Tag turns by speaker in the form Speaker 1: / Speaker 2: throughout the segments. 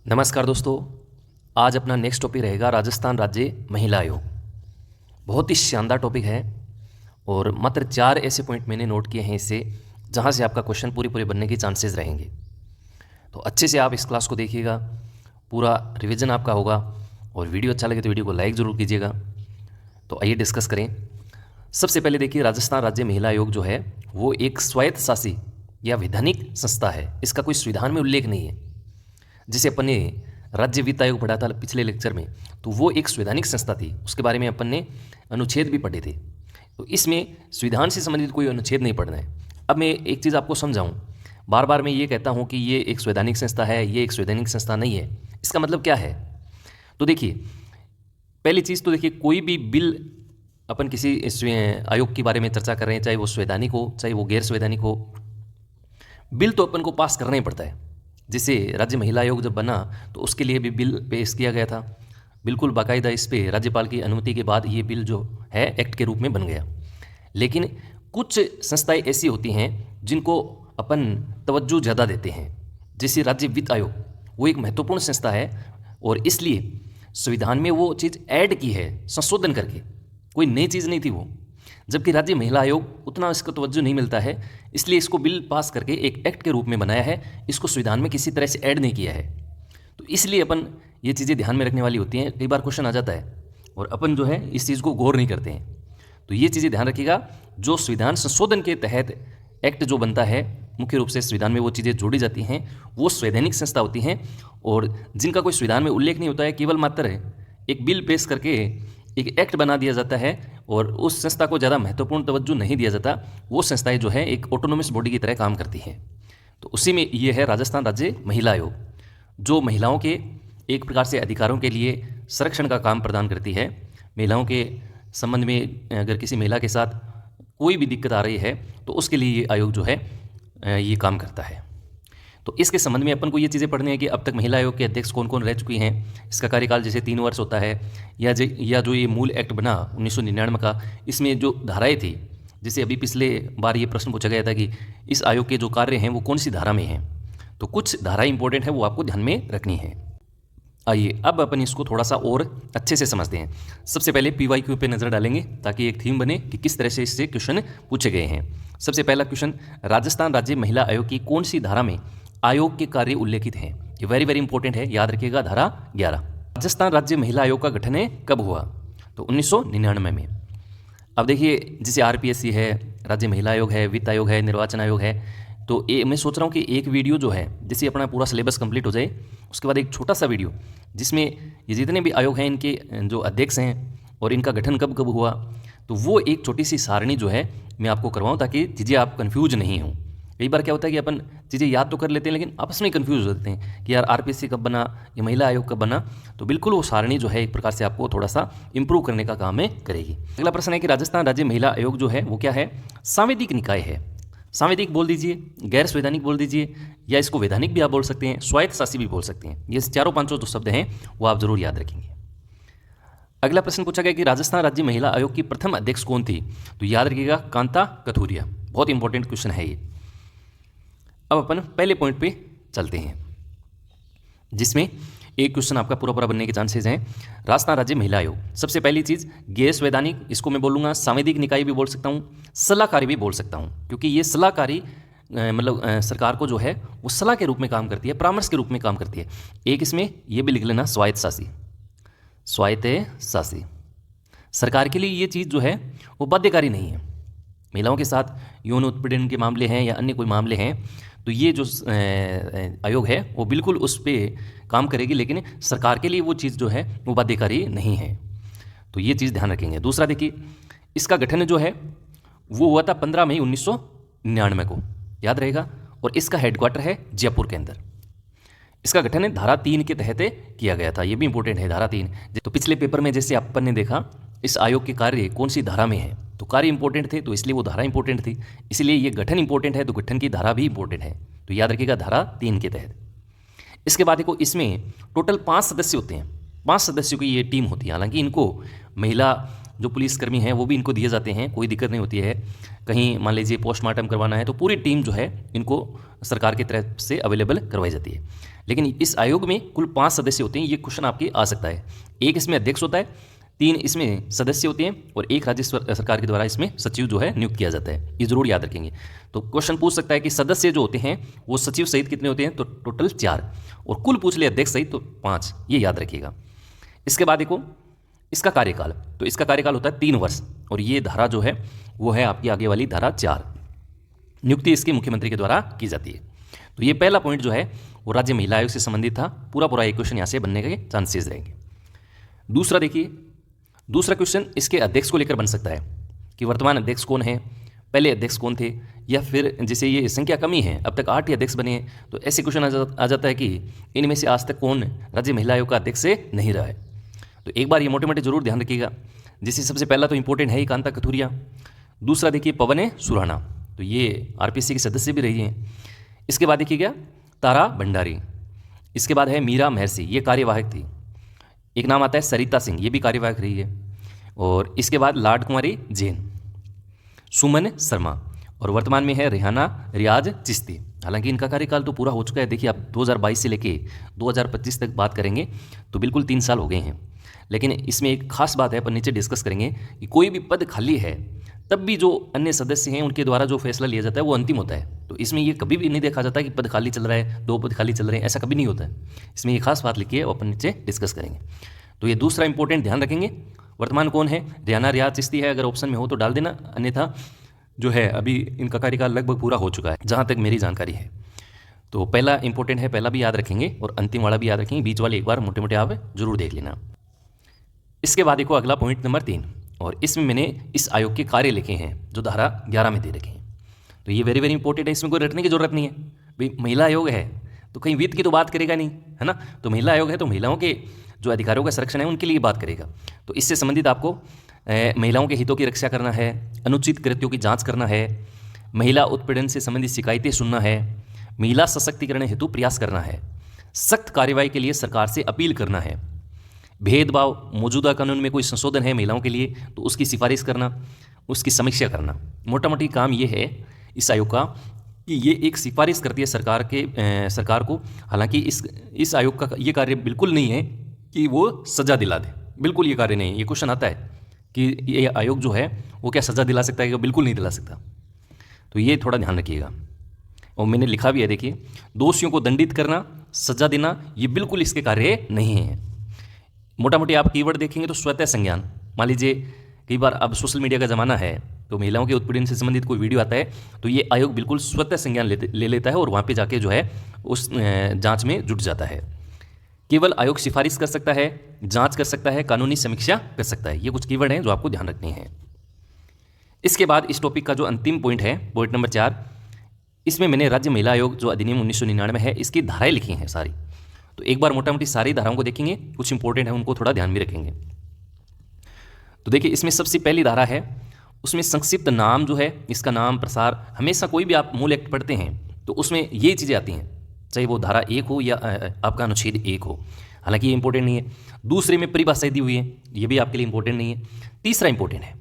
Speaker 1: नमस्कार दोस्तों। आज अपना नेक्स्ट टॉपिक रहेगा राजस्थान राज्य महिला आयोग। बहुत ही शानदार टॉपिक है और मात्र 4 ऐसे पॉइंट मैंने नोट किए हैं इससे, जहाँ से आपका क्वेश्चन पूरे बनने के चांसेस रहेंगे। तो अच्छे से आप इस क्लास को देखिएगा, पूरा रिवीजन आपका होगा। और वीडियो अच्छा लगे तो वीडियो को लाइक ज़रूर कीजिएगा। तो आइए डिस्कस करें। सबसे पहले देखिए, राजस्थान राज्य महिला आयोग जो है वो एक स्वायत्त शासी या वैधानिक संस्था है। इसका कोई संविधान में उल्लेख नहीं है। जिसे अपन ने राज्य वित्त आयोग पढ़ा था पिछले लेक्चर में, तो वो एक संवैधानिक संस्था थी। उसके बारे में अपन ने अनुच्छेद भी पढ़े थे। तो इसमें संविधान से संबंधित कोई अनुच्छेद नहीं पढ़ना है। अब मैं एक चीज़ आपको समझाऊं, बार बार मैं ये कहता हूं कि ये एक संवैधानिक संस्था है, ये एक संवैधानिक संस्था नहीं है। इसका मतलब क्या है? तो देखिए, पहली चीज़ तो देखिए, कोई भी बिल अपन किसी आयोग के बारे में चर्चा कर रहे हैं, चाहे वो संवैधानिक हो चाहे वो गैर संवैधानिक हो, बिल तो अपन को पास करना ही पड़ता है। जैसे राज्य महिला आयोग जब बना तो उसके लिए भी बिल पेश किया गया था, बिल्कुल बाकायदा। इस पे राज्यपाल की अनुमति के बाद ये बिल जो है एक्ट के रूप में बन गया। लेकिन कुछ संस्थाएं ऐसी होती हैं जिनको अपन तवज्जो ज़्यादा देते हैं। जैसे राज्य वित्त आयोग, वो एक महत्वपूर्ण संस्था है और इसलिए संविधान में वो चीज़ ऐड की है संशोधन करके, कोई नई चीज़ नहीं थी वो। जबकि राज्य महिला आयोग उतना इसको तवज्जो नहीं मिलता है, इसलिए इसको बिल पास करके एक एक्ट के रूप में बनाया है। इसको संविधान में किसी तरह से ऐड नहीं किया है। तो इसलिए अपन ये चीज़ें ध्यान में रखने वाली होती हैं। कई बार क्वेश्चन आ जाता है और अपन जो है इस चीज़ को गौर नहीं करते हैं। तो ये चीज़ें ध्यान रखिएगा। जो संविधान संशोधन के तहत एक्ट जो बनता है, मुख्य रूप से संविधान में वो चीज़ें जोड़ी जाती हैं, वो संवैधानिक संस्था होती हैं। और जिनका कोई संविधान में उल्लेख नहीं होता है, केवल मात्र एक बिल पेश करके एक एक्ट बना दिया जाता है और उस संस्था को ज़्यादा महत्वपूर्ण तवज्जो नहीं दिया जाता, वो संस्थाएं जो है एक ऑटोनोमस बॉडी की तरह काम करती हैं। तो उसी में ये है राजस्थान राज्य महिला आयोग, जो महिलाओं के एक प्रकार से अधिकारों के लिए संरक्षण का काम प्रदान करती है। महिलाओं के संबंध में अगर किसी महिला के साथ कोई भी दिक्कत आ रही है तो उसके लिए ये आयोग जो है ये काम करता है। तो इसके संबंध में अपन को ये चीज़ें पढ़नी है कि अब तक महिला आयोग के अध्यक्ष कौन कौन रह चुकी हैं, इसका कार्यकाल जैसे 3 वर्ष होता है, या जो ये मूल एक्ट बना 1999 का, इसमें जो धाराएं थी, जैसे अभी पिछले बार ये प्रश्न पूछा गया था कि इस आयोग के जो कार्य हैं वो कौन सी धारा में हैं। तो कुछ धाराएं इंपॉर्टेंट है, वो आपको ध्यान में रखनी है। आइए अब अपन इसको थोड़ा सा और अच्छे से समझते हैं। सबसे पहले PYQ पे नज़र डालेंगे ताकि एक थीम बने कि किस तरह से इससे क्वेश्चन पूछे गए हैं। सबसे पहला क्वेश्चन, राजस्थान राज्य महिला आयोग की कौन सी धारा में आयोग के कार्य उल्लेखित हैं? ये वेरी वेरी इंपॉर्टेंट है, याद रखिएगा। धारा 11। राजस्थान राज्य महिला आयोग का गठन कब हुआ? तो 1999 में। अब देखिए, जैसे RPSC है, राज्य महिला आयोग है, वित्त आयोग है, निर्वाचन आयोग है। तो मैं सोच रहा हूँ कि एक वीडियो जो है, जैसे अपना पूरा सिलेबस कंप्लीट हो जाए, उसके बाद एक छोटा सा वीडियो जिसमें ये जितने भी आयोग हैं, इनके जो अध्यक्ष हैं और इनका गठन कब कब हुआ, तो वो एक छोटी सी सारणी जो है मैं आपको करवाऊँ ताकि चीज़ें आप कन्फ्यूज नहीं हों। कई बार क्या होता है कि अपन चीज़ें याद तो कर लेते हैं लेकिन आपस में कंफ्यूज हो जाते हैं कि यार RPSC कब बना, ये महिला आयोग कब बना। तो बिल्कुल वो सारणी जो है एक प्रकार से आपको थोड़ा सा इंप्रूव करने का काम में करेगी। अगला प्रश्न है कि राजस्थान राज्य महिला आयोग जो है वो क्या है? सांवैधिक निकाय है। सांवैधिक बोल दीजिए, गैर संवैधानिक बोल दीजिए, या इसको वैधानिक भी आप बोल सकते हैं, स्वायत्त शासी भी बोल सकते हैं। ये चारों पांचों जो शब्द हैं वो आप जरूर याद रखेंगे। अगला प्रश्न पूछा गया कि राजस्थान राज्य महिला आयोग की प्रथम अध्यक्ष कौन थी? तो याद रखिएगा, कांता कथूरिया। बहुत इंपॉर्टेंट क्वेश्चन है ये। अब अपन पहले पॉइंट पे चलते हैं, जिसमें एक क्वेश्चन आपका पूरा बनने के चांसेस हैं। राजस्थान राज्य महिला आयोग, सबसे पहली चीज़ गैर संवैधानिक, इसको मैं बोलूँगा सांवैधिक निकाय भी बोल सकता हूँ, सलाहकारी भी बोल सकता हूँ, क्योंकि ये सलाहकारी मतलब सरकार को जो है वो सलाह के रूप में काम करती है, परामर्श के रूप में काम करती है। एक इसमें ये भी लिख लेना, स्वायत्त शासी। स्वायत्त शासी सरकार के लिए ये चीज़ जो है वो बाध्यकारी नहीं है। महिलाओं के साथ यौन उत्पीड़न के मामले हैं या अन्य कोई मामले हैं, तो ये जो आयोग है वो बिल्कुल उस पर काम करेगी, लेकिन सरकार के लिए वो चीज़ जो है वो बाध्यकारी नहीं है। तो ये चीज़ ध्यान रखेंगे। दूसरा देखिए, इसका गठन जो है वो हुआ था 15 मई 1999 को, याद रहेगा। और इसका हेडक्वार्टर है जयपुर के अंदर। इसका गठन धारा 3 के तहत किया गया था। ये भी इंपॉर्टेंट है, धारा 3। तो पिछले पेपर में जैसे अपन ने देखा इस आयोग के कार्य कौन सी धारा में है, तो कार्य इंपॉर्टेंट थे तो इसलिए वो धारा इंपॉर्टेंट थी, इसलिए ये गठन इंपॉर्टेंट है तो गठन की धारा भी इंपॉर्टेंट है। तो याद रखिएगा, धारा 3 के तहत। इसके बाद देखो, इसमें टोटल 5 सदस्य होते हैं। 5 सदस्यों की ये टीम होती है। हालांकि इनको महिला जो पुलिसकर्मी हैं वो भी इनको दिए जाते हैं, कोई दिक्कत नहीं होती है। कहीं मान लीजिए पोस्टमार्टम करवाना है तो पूरी टीम जो है इनको सरकार की तरफ से अवेलेबल करवाई जाती है। लेकिन इस आयोग में कुल 5 सदस्य होते हैं, ये क्वेश्चन आपके आ सकता है। एक इसमें अध्यक्ष होता है, 3 इसमें सदस्य होते हैं और एक राज्य सरकार के द्वारा इसमें सचिव जो है नियुक्त किया जाता है। ये जरूर याद रखेंगे। तो क्वेश्चन पूछ सकता है कि सदस्य जो होते हैं वो सचिव सहित कितने होते हैं, तो टोटल 4, और कुल पूछ ले अध्यक्ष सहित तो 5, ये याद रखिएगा। इसके बाद देखो इसका कार्यकाल, तो इसका कार्यकाल होता है 3 वर्ष, और ये धारा जो है वो है आपकी आगे वाली धारा 4। नियुक्ति इसके मुख्यमंत्री के द्वारा की जाती है। तो ये पहला पॉइंट जो है वो राज्य महिला आयोग से संबंधित था। पूरा एक क्वेश्चन यहाँ से बनने के चांसेस रहेंगे। दूसरा देखिए, दूसरा क्वेश्चन इसके अध्यक्ष को लेकर बन सकता है कि वर्तमान अध्यक्ष कौन है, पहले अध्यक्ष कौन थे, या फिर जैसे ये संख्या कमी है, अब तक 8 ही अध्यक्ष बने हैं, तो ऐसे क्वेश्चन आ जाता है कि इनमें से आज तक कौन राज्य महिला आयोग का अध्यक्ष नहीं रहा है। तो एक बार ये मोटे मोटे जरूर ध्यान रखिएगा। जैसे सबसे पहला तो इंपॉर्टेंट है ही कांता कथुरिया। दूसरा देखिए पवन सुराणा, तो ये आरपीसी के सदस्य भी रही हैं। इसके बाद देखिए क्या, तारा भंडारी। इसके बाद है मीरा महर्षि, ये कार्यवाहक थी। एक नाम आता है सरिता सिंह, ये भी कार्यवाहक रही है। और इसके बाद लाड कुमारी जैन, सुमन शर्मा, और वर्तमान में है रेहाना रियाज चिश्ती। हालांकि इनका कार्यकाल तो पूरा हो चुका है। देखिए आप 2022 से लेके 2025 तक बात करेंगे तो बिल्कुल 3 साल हो गए हैं। लेकिन इसमें एक खास बात है, अपन नीचे डिस्कस करेंगे कि कोई भी पद खाली है तब भी जो अन्य सदस्य हैं उनके द्वारा जो फैसला लिया जाता है वो अंतिम होता है। तो इसमें ये कभी भी नहीं देखा जाता कि पद खाली चल रहा है, 2 पद खाली चल रहे हैं, ऐसा कभी नहीं होता है। इसमें ये खास बात लिखी है, अपन नीचे डिस्कस करेंगे। तो ये दूसरा इंपॉर्टेंट ध्यान रखेंगे। वर्तमान कौन है, रेहाना रियाज चिश्ती है, अगर ऑप्शन में हो तो डाल देना, अन्यथा जो है अभी इनका कार्यकाल लगभग पूरा हो चुका है जहाँ तक मेरी जानकारी है। तो पहला इंपॉर्टेंट है, पहला भी याद रखेंगे और अंतिम वाला भी याद रखेंगे, बीच वाले एक बार मोटे मोटे आप जरूर देख लेना। इसके बाद देखो अगला पॉइंट नंबर 3, और इसमें मैंने इस आयोग के कार्य लिखे हैं जो धारा 11 में दे रखे हैं। तो ये वेरी वेरी इंपॉर्टेंट है, इसमें कोई रटने की जरूरत नहीं है। भाई महिला आयोग है तो कहीं वित्त की तो बात करेगा नहीं, है ना। तो महिला आयोग है तो महिलाओं के जो अधिकारों का संरक्षण है उनके लिए बात करेगा। तो इससे संबंधित आपको महिलाओं के हितों की रक्षा करना है, अनुचित कृत्यों की जांच करना है, महिला उत्पीड़न से संबंधित शिकायतें सुनना है, महिला सशक्तिकरण हेतु प्रयास करना है, सख्त कार्रवाई के लिए सरकार से अपील करना है, भेदभाव मौजूदा कानून में कोई संशोधन है महिलाओं के लिए तो उसकी सिफारिश करना, उसकी समीक्षा करना। मोटा मोटी काम ये है इस आयोग का कि ये एक सिफारिश करती है सरकार को। हालांकि इस आयोग का ये कार्य बिल्कुल नहीं है कि वो सज़ा दिला दे, बिल्कुल ये कार्य नहीं है। ये क्वेश्चन आता है कि ये आयोग जो है वो क्या सज़ा दिला सकता है, कि बिल्कुल नहीं दिला सकता। तो ये थोड़ा ध्यान रखिएगा। और मैंने लिखा भी है, देखिए, दोषियों को दंडित करना, सजा देना, ये बिल्कुल इसके कार्य नहीं है। मोटा मोटी आप कीवर्ड देखेंगे तो स्वतः संज्ञान। मान लीजिए कई बार अब सोशल मीडिया का ज़माना है तो महिलाओं के उत्पीड़न से संबंधित कोई वीडियो आता है तो ये आयोग बिल्कुल स्वतः संज्ञान ले लेता है और वहाँ पे जाके जो है उस जांच में जुट जाता है। केवल आयोग सिफारिश कर सकता है, जांच कर सकता है, कानूनी समीक्षा कर सकता है। ये कुछ कीवर्ड हैं जो आपको ध्यान रखने हैं। इसके बाद इस टॉपिक का जो अंतिम पॉइंट है, पॉइंट नंबर 4, इसमें मैंने राज्य महिला आयोग जो अधिनियम 1999 है इसकी धाराएं लिखी हैं सारी। तो एक बार मोटा मोटी सारी धाराओं को देखेंगे, कुछ इंपॉर्टेंट है उनको थोड़ा ध्यान में रखेंगे। तो देखिए इसमें सबसे पहली धारा है, उसमें संक्षिप्त नाम जो है, इसका नाम प्रसार, हमेशा कोई भी आप मूल एक्ट पढ़ते हैं तो उसमें ये चीज़ें आती हैं, चाहे वो धारा 1 हो या आपका अनुच्छेद 1 हो। हालांकि ये इंपॉर्टेंट नहीं है। दूसरे में परिभाषाएं दी हुई है, ये भी आपके लिए इंपॉर्टेंट नहीं है। तीसरा इंपॉर्टेंट है,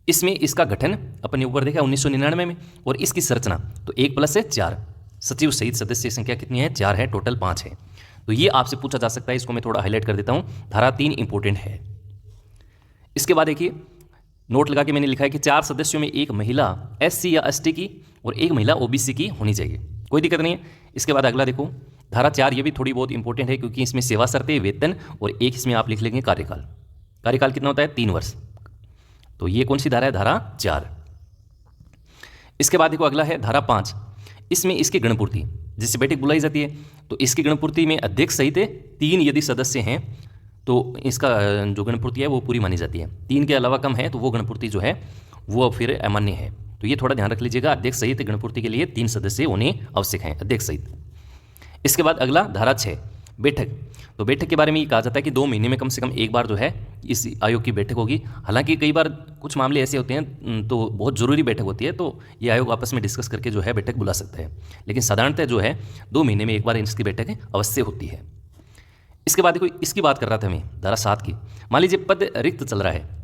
Speaker 1: इसमें इसका गठन अपने ऊपर देखा 1999 में, और इसकी संरचना तो 1 + 4, सचिव सहित सदस्य संख्या कितनी है, 4 है, टोटल 5 है। तो ये आपसे पूछा जा सकता है, इसको मैं थोड़ा हाईलाइट कर देता हूँ। धारा 3 इंपॉर्टेंट है। इसके बाद देखिए नोट लगा के मैंने लिखा है कि 4 सदस्यों में एक महिला SC या ST की और एक महिला OBC की होनी चाहिए, कोई दिक्कत नहीं है। इसके बाद अगला देखो धारा 4, ये भी थोड़ी बहुत इंपॉर्टेंट है क्योंकि इसमें सेवा शर्तें, वेतन और एक इसमें आप लिख लेंगे कार्यकाल। कार्यकाल कितना होता है, 3 वर्ष। तो ये कौन सी धारा है, धारा 4। इसके बाद देखो अगला है धारा 5, इसमें इसकी गणपूर्ति, जिससे बैठक बुलाई जाती है तो इसकी गणपूर्ति में अध्यक्ष सहित 3 यदि सदस्य हैं तो इसका जो गणपूर्ति है वो पूरी मानी जाती है। 3 के अलावा कम है तो वो गणपूर्ति जो है वो फिर अमान्य है। तो ये थोड़ा ध्यान रख लीजिएगा, अध्यक्ष सहित गणपूर्ति के लिए 3 सदस्य होने आवश्यक हैं, अध्यक्ष सहित। इसके बाद अगला धारा 6, बैठक। तो बैठक के बारे में ये कहा जाता है कि 2 महीने में कम से कम एक बार जो है इस आयोग की बैठक होगी। हालांकि कई बार कुछ मामले ऐसे होते हैं तो बहुत ज़रूरी बैठक होती है तो ये आयोग आपस में डिस्कस करके जो है बैठक बुला सकता है, लेकिन साधारणतः जो है 2 महीने में एक बार इसकी बैठक अवश्य होती है। इसके बाद देखो इसकी बात कर रहा था मैं, धारा 7 की। मान लीजिए पद रिक्त चल रहा है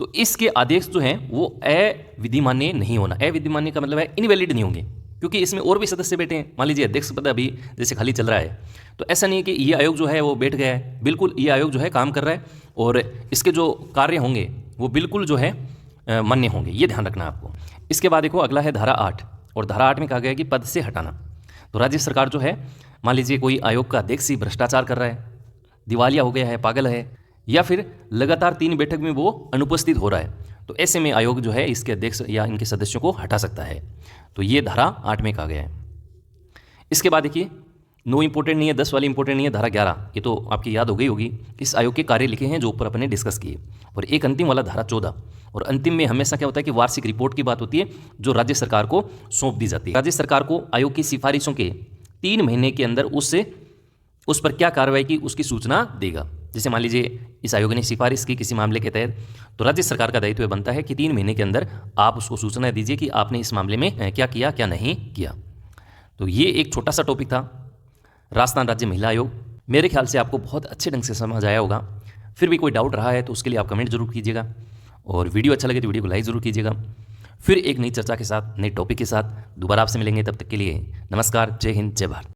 Speaker 1: तो इसके आदेश जो हैं वो अविधिमान्य नहीं होना। अविधिमान्य का मतलब है इनवैलिड नहीं होंगे, क्योंकि इसमें और भी सदस्य बैठे हैं। मान लीजिए अध्यक्ष पद अभी जैसे खाली चल रहा है, तो ऐसा नहीं है कि ये आयोग जो है वो बैठ गया है, बिल्कुल ये आयोग जो है काम कर रहा है और इसके जो कार्य होंगे वो बिल्कुल जो है मान्य होंगे, ये ध्यान रखना आपको। इसके बाद देखो अगला है धारा 8, और धारा 8 में कहा गया है कि पद से हटाना। तो राज्य सरकार जो है, मान लीजिए कोई आयोग का अध्यक्ष ही भ्रष्टाचार कर रहा है, दिवालिया हो गया है, पागल है, या फिर लगातार 3 बैठक में वो अनुपस्थित हो रहा है, तो ऐसे में आयोग जो है इसके अध्यक्ष या इनके सदस्यों को हटा सकता है। तो ये धारा 8 में कहा गया है। इसके बाद देखिए 9 इंपॉर्टेंट नहीं है, 10 वाली इंपॉर्टेंट नहीं है, धारा 11, ये तो आपकी याद हो गई होगी। इस आयोग के कार्य लिखे हैं जो ऊपर अपने डिस्कस किए। और एक अंतिम वाला धारा 14, और अंतिम में हमेशा क्या होता है कि वार्षिक रिपोर्ट की बात होती है जो राज्य सरकार को सौंप दी जाती है। राज्य सरकार को आयोग की सिफारिशों के 3 महीने के अंदर उस पर क्या कार्रवाई की उसकी सूचना देगा। जैसे मान लीजिए इस आयोग ने सिफारिश की किसी मामले के तहत, तो राज्य सरकार का दायित्व बनता है कि 3 महीने के अंदर आप उसको सूचना दीजिए कि आपने इस मामले में क्या किया क्या नहीं किया। तो ये एक छोटा सा टॉपिक था राजस्थान राज्य महिला आयोग। मेरे ख्याल से आपको बहुत अच्छे ढंग से समझ आया होगा। फिर भी कोई डाउट रहा है तो उसके लिए आप कमेंट जरूर कीजिएगा, और वीडियो अच्छा लगे तो वीडियो को लाइक जरूर कीजिएगा। फिर एक नई चर्चा के साथ, नए टॉपिक के साथ दोबारा आपसे मिलेंगे। तब तक के लिए नमस्कार, जय हिंद, जय भारत।